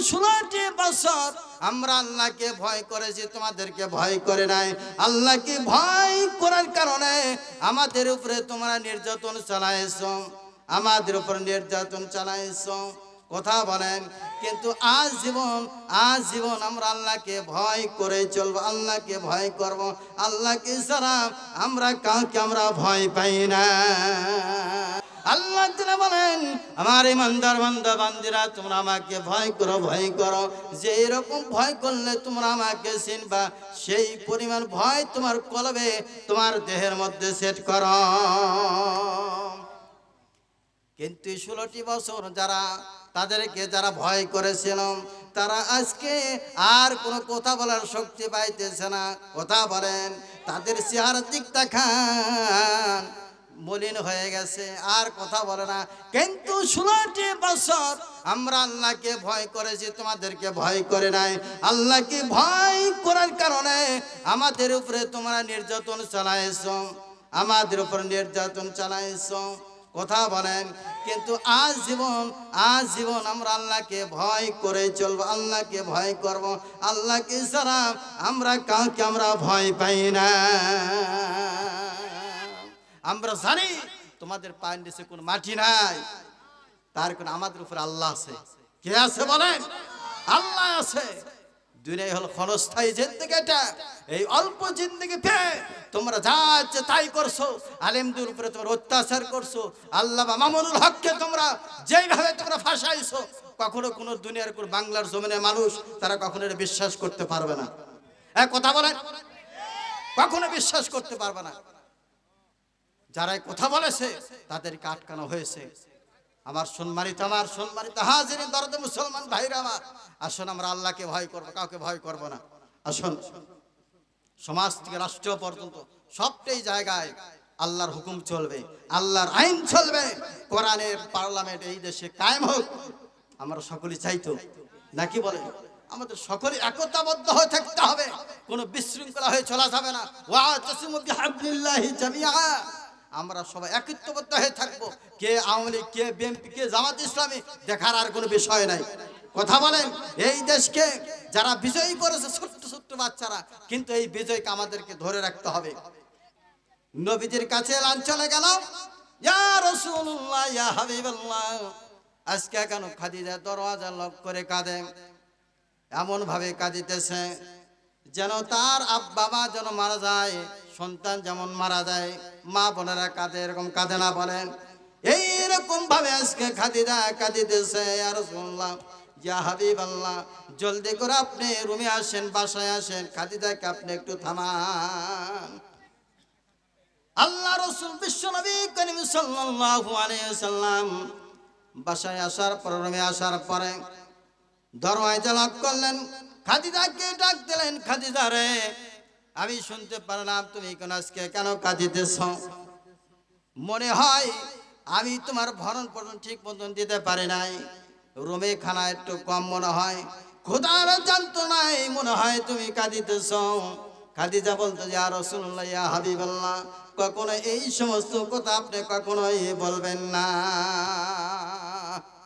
16টি বছর আমরা আল্লাহকে ভয় করেছি, তোমাদেরকে ভয় করে নাই। আল্লাহকে ভয় করার কারণে আমাদের উপরে তোমরা নির্যাতন চালাইছো, আমাদের উপর নির্যাতন চালাইছো। কথা বলেন। কিন্তু আজীবন আমরা আল্লাহকে ভয় করে চলবো, আল্লাহকে ভয় করব। আল্লাহকে ছাড়া আমরা কাউকে আমরা ভয় পাই না। আল্লাহ তাআলা বলেন, আমার ইমানদার বান্দা বান্দিরা, তোমরা আমাকে ভয় করো। যে এরকম ভয় করলে তোমরা আমাকে চিনবা, সেই পরিমাণ ভয় তোমার কলবে, তোমার দেহের মধ্যে সেট করো। কিন্তু 16টি বছর তাদেরকে যারা ভয় করেছিল, তারা আজকে আর কোনো কথা বলার শক্তি পাইতেছে না। কথা বলেন। তাদের চেহারার দিক তাকান, মলিন হয়ে গেছে, আর কথা বলে না। কিন্তু 16টি বছর আমরা আল্লাহকে ভয় করেছি, তোমাদেরকে ভয় করে নাই। আল্লাহকে ভয় করার কারণে আমাদের উপরে তোমরা নির্যাতন চালাইছো, আমাদের উপর নির্যাতন চালাইছো। কথা বলেন। কিন্তু আজীবন আমরা আল্লাহকে ভয় করে চলবো, আল্লাহকে ভয় করব। আল্লাহকে ছাড়া আমরা কাউকে আমরা ভয় পাই না। আমরা জানি তোমাদের পায়ের নিচে কোনো মাটি নাই, তার কারণ আমাদের উপর আল্লাহ আছে। কে আছে বলেন? আল্লাহ আছে। দুনিয়া হলো ক্ষণস্থায়ী জিন্দেগি। এটা এই অল্প জিন্দেগি পেয়ে তোমরা যা ইচ্ছে তাই করছো, আলেমদের উপরে তোমরা অত্যাচার করছো, আল্লামা মামুনুল হককে তোমরা যেইভাবে তোমরা ফাঁসাইছো, কখনো কোনো দুনিয়ার কোন বাংলার জমিনের মানুষ তারা কখনো এটা বিশ্বাস করতে পারবে না। এক কথা বলেন, কখনো বিশ্বাস করতে পারবে না। যারা কথা বলেছে তাদেরকে আটকানো হয়েছে। আমার সম্মানিত হাজিরিন, দরদে মুসলমান ভাইরা আমার, আসুন আমরা আল্লাহকে ভয় করব, কাউকে ভয় করব না। আসুন সমাজ থেকে রাষ্ট্র পর্যন্ত সবটাই জায়গায় আল্লাহর হুকুম চলবে, আল্লাহর আইন চলবে, কোরআনের পার্লামেন্ট এই দেশে কায়েম হোক। আমরা সকলেই চাইতো নাকি বলেন? আমাদের সকলে একতাবদ্ধ হয়ে থাকতে হবে, কোনো বিশৃঙ্খলা হয়ে চলা যাবে না। ওয়াতাসিমু বিহাবলিল্লাহি জামিআ, আমরা সবাই একত্রবদ্ধ হয়ে থাকবো। কে আওয়ামী লীগ, কে বিএনপি, কে জামাত ইসলামী দেখার আর কোনো বিষয় নাই। কথা বলেন। এই দেশকে যারা বিজয়ী করেছে ছোট্ট বাচ্চারা, কিন্তু এই বিজয়কে আমাদেরকে ধরে রাখতে হবে। নবীজির কাছে এলান চলে গেল, ইয়া রাসূলুল্লাহ, ইয়া হাবিবাল্লাহ। আজকে কেন খাদিজা দরওয়াজা লক করে কাঁদে? এমন ভাবে কাঁদিতেছে যেন তার বাবা যেন মারা যায়, সন্তান যেমন মারা যায়, মা বোনেরা কাঁদে, এরকম কাঁদে না বলেন? এইরকম ভাবে আজকে খাদিজা কাঁদিতেছে। ইয়া রাসূলুল্লাহ, ইয়া হাবিবাল্লাহ, জলদি করে আপনি রুমে আসেন, বাসায় আসেন, খাদিজাকে আপনি একটু থামান। আল্লাহ রাসূল বিশ্ব নবী করিম সাল্লাল্লাহু আলাইহি ওয়াসাল্লাম বাসায় আসার পর, রুমে আসার পরে দরওয়াজা লক করলেন, খাদিজাকে ডাক দিলেন, খাদিজা রে, আমি শুনতে পারলাম তুমি আজকে কেন কাঁদিতেছ? মনে হয় আমি তোমার ভরণ পোষণ ঠিক মতন দিতে পারি নাই, রুমে খানা একটু কম মনে হয়, ক্ষুধার যন্ত্রণায় মনে হয় তুমি কাঁদিতেছ। খাদিজা বলতো, ইয়া রাসূলুল্লাহ, ইয়া হাবিবাল্লাহ, কখনো এই সমস্ত কথা আপনি কখনোই বলবেন না।